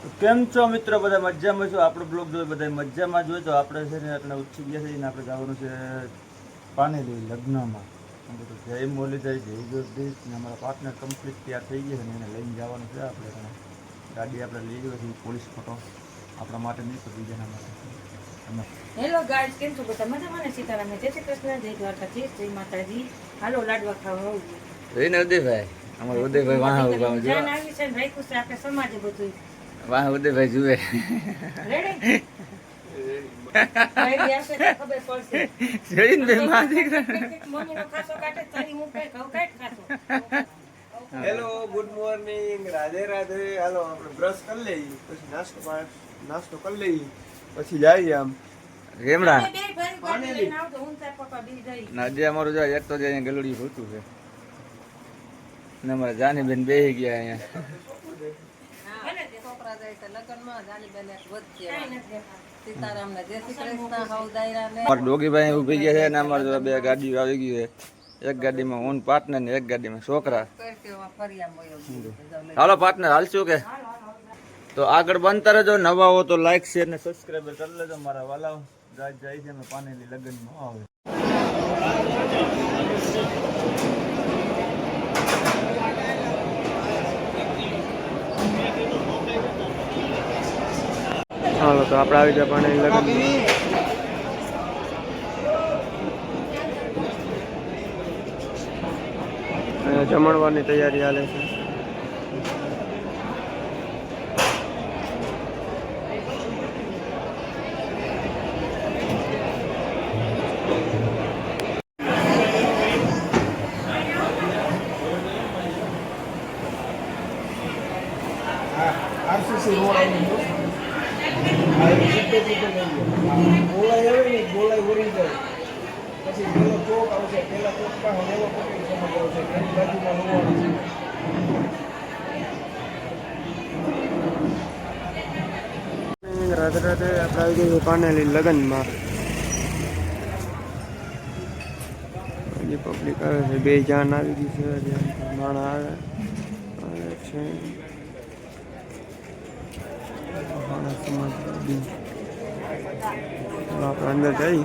કેમ છો મિત્રો? બધા મજામાં છો? આપણો બ્લોગ જોઈ બધા મજામાં જોઈએ તો આપણે છે ને એટલે ઉઠી ગયા છે ને આપણે જવાનું છે પાનેલી લગ્નમાં. બધું જય મુરલીધર જય જગદીશ ને અમારા પાર્ટનર કમ્પ્લીટ તૈયાર થઈ ગયા છે ને એને લઈને જવાનું છે આપણે. ગાડી આપણે લઈ ગઈ છે પોલીસ ફોટો આપણા માટે નહીં તો બીજાના માટે. હેલો ગાઈસ, કેમ છો બધા મજામાં? સીતારામ, જય શ્રી કૃષ્ણ, જય દ્વારકાધીશ, જય માતાજી. હાલો લાડવા ખાવા આવું. જોઈને ઉદયભાઈ, અમારે ઉદયભાઈ વાહ ઉભા જાન આવી છે ને રાખ્યું છે આપણે સમાજે બધું. વાહ ઉદયભાઈ જુએ રેડી ભાઈ આવશે તો ખબર પડશે. જોઈને બે માં દીકરા મમ્મીનો ખાસો કાઢે તારી હું કઈ ઘઉં કાઢ ખાતો. Hello, good morning, Radhe Radhe. હાલો આપણે બ્રશ કરી લઈએ, પછી નાસ્તો કરી લઈએ, પછી જઈએ આમ રેમડા બે ભાઈ ગાડી લઈને આવજો, હું તાર પપ્પા બી જઈ. નાજે અમારું જો એક તો અહીંયા ગલુડી હોતું છે ને અમારા જાની બેન બેહી ગયા અહીંયા. છોકરા જાય છે લગ્નમાં, જાની બેન એક વધશે. સીતારામને જય શ્રી કૃષ્ણ, હવ દાયરાને. અમારા ડોગીભાઈ ઊભી ગયા છે ને અમારે જો બે ગાડીઓ આવી ગઈ છે. એક ગાડીમાં ઓન પાર્ટનર ને એક ગાડીમાં છોકરા. હાલો પાર્ટનર હાલશું કે? તો આગળ બનતા રહેજો. નવા હો તો લાઈક શેર ને સબસ્ક્રાઈબ કરી લેજો. મારા વાલાઓ જાય છે અમે પાનેલી લગ્નમાં આવે. હાલો તો આપણે આવી ગયા પાણી લગન. જમણવારની તૈયારી હાલે છે. રાધે રાધે. આપણે આવી ગઈ પાનેલી લગ્નમાં. હજી પબ્લિક આવે છે, બે જાન આવી ગઈ છે, માણા આવે છે. આપણે અંદર જઈ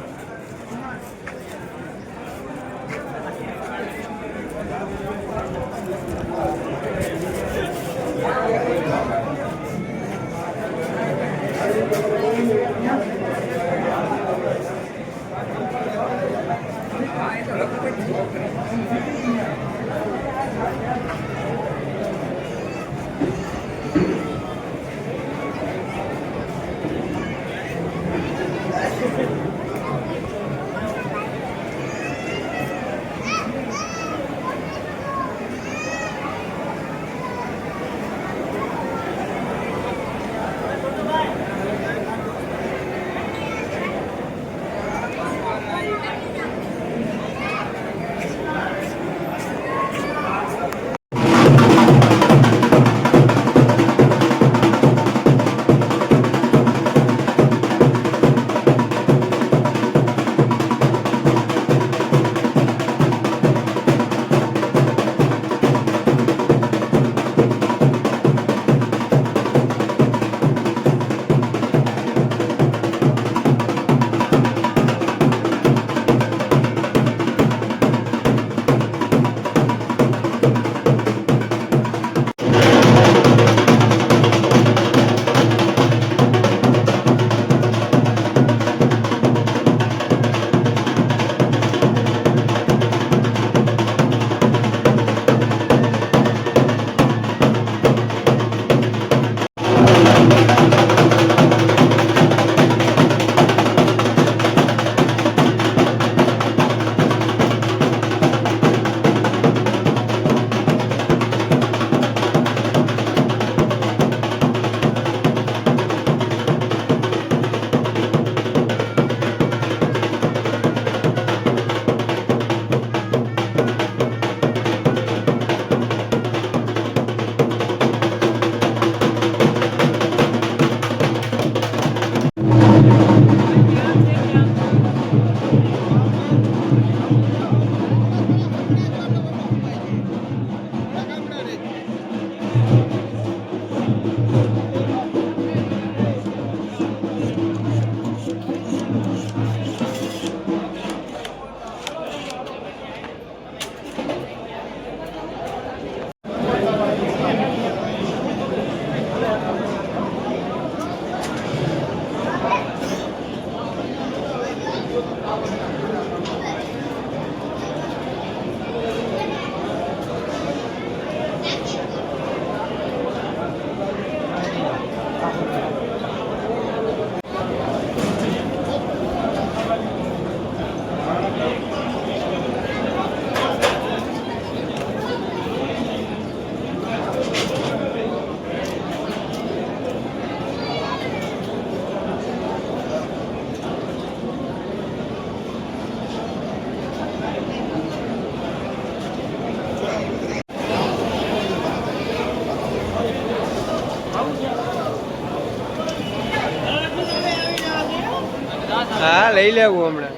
હા લઈ લેવું હમણાં.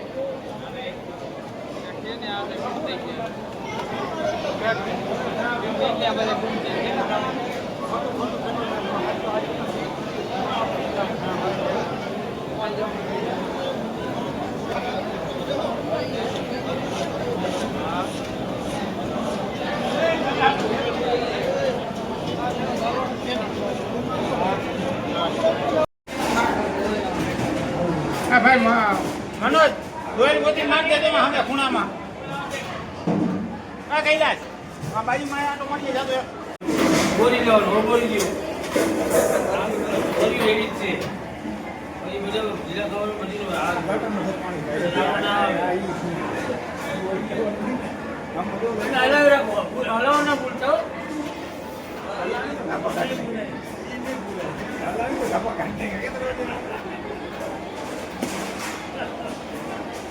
મનોજ દોરી મોતી માર દે તેમાં હમે ખૂણામાં આ કૈલાસ આ બાજુમાં આટો મારી જાતો બોરી લેવાનો બોરી લ્યો બોરી રેડી છે એ બધું જીરા ખાવાનું બધી આ ઘાટમાં પાણી હલાવ રાખો હલાવ ના ભૂલતો હલાવ